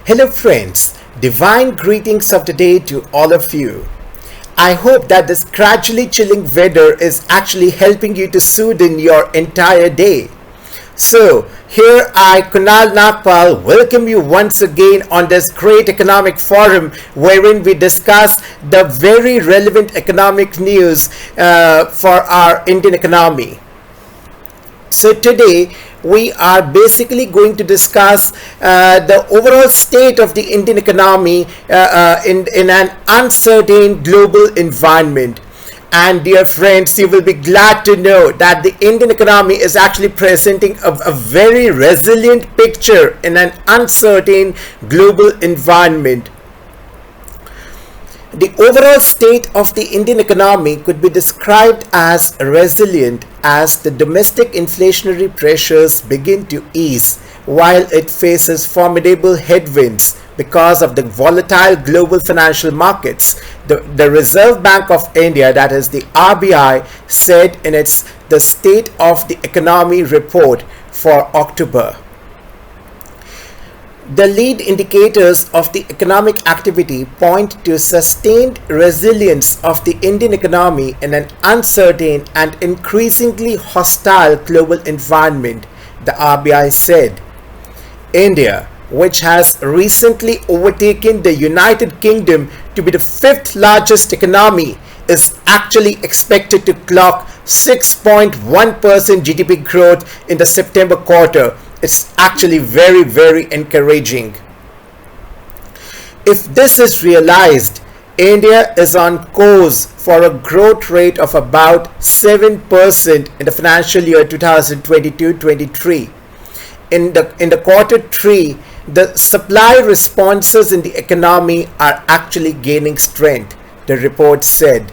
Hello friends, divine greetings of the day to all of you. I hope that this gradually chilling weather is actually helping you to soothe in your entire day. So, here I, Kunal Nagpal, welcome you once again on this great economic forum wherein we discuss the very relevant economic news for our Indian economy. So today we are basically going to discuss the overall state of the Indian economy in an uncertain global environment. And dear friends, you will be glad to know that the Indian economy is actually presenting a very resilient picture in an uncertain global environment. The overall state of the Indian economy could be described as resilient as the domestic inflationary pressures begin to ease while it faces formidable headwinds because of the volatile global financial markets. The Reserve Bank of India, that is the RBI, said in its the State of the Economy report for October. The lead indicators of the economic activity point to sustained resilience of the Indian economy in an uncertain and increasingly hostile global environment, the RBI said. India, which has recently overtaken the United Kingdom to be the fifth largest economy, is actually expected to clock 6.1% GDP growth in the September quarter. It's actually very encouraging. If this is realized, India is on course for a growth rate of about 7% in the financial year 2022-23. In the quarter 3, the supply responses in the economy are actually gaining strength, the report said.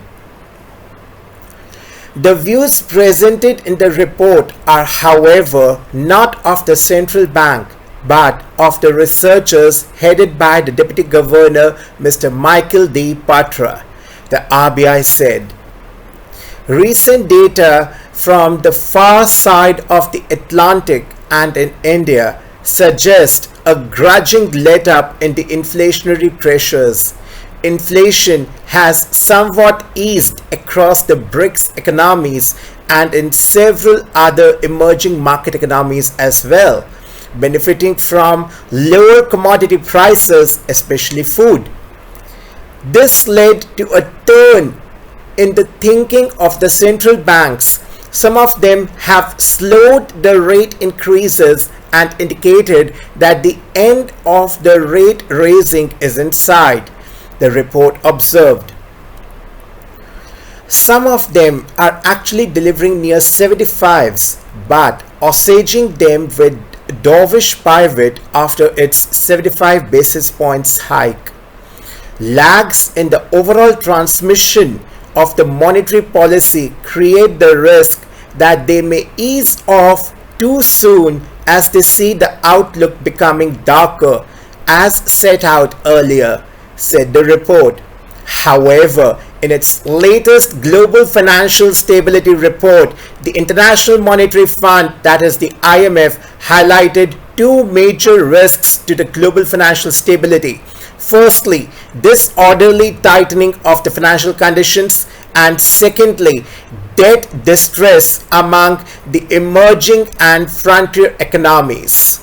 The views presented in the report are, however, not of the central bank but of the researchers headed by the Deputy Governor Mr. Michael D. Patra, the RBI said. Recent data from the far side of the Atlantic and in India suggest a grudging let-up in the inflationary pressures. Inflation has somewhat eased across the BRICS economies and in several other emerging market economies as well, benefiting from lower commodity prices, especially food. This led to a turn in the thinking of the central banks. Some of them have slowed the rate increases and indicated that the end of the rate raising is in sight, the report observed. Some of them are actually delivering near 75s but assuaging them with dovish pivot after its 75 basis points hike. Lags in the overall transmission of the monetary policy create the risk that they may ease off too soon as they see the outlook becoming darker as set out earlier, said the report. However, in its latest Global Financial Stability Report, the International Monetary Fund, that is the IMF, highlighted two major risks to the global financial stability. Firstly, disorderly tightening of the financial conditions, and secondly, debt distress among the emerging and frontier economies.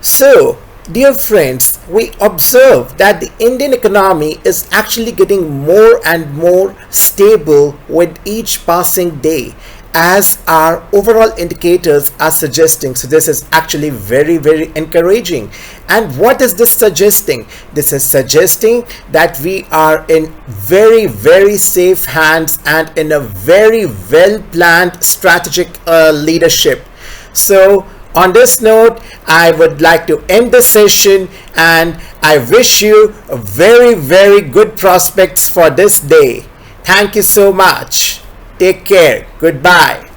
So, dear friends, we observe that the Indian economy is actually getting more and more stable with each passing day, as our overall indicators are suggesting. So this is actually very encouraging. And what is this suggesting? This is suggesting that we are in very safe hands and in a very well planned strategic leadership. So on this note, I would like to end the session and I wish you very good prospects for this day. Thank you so much. Take care. Goodbye.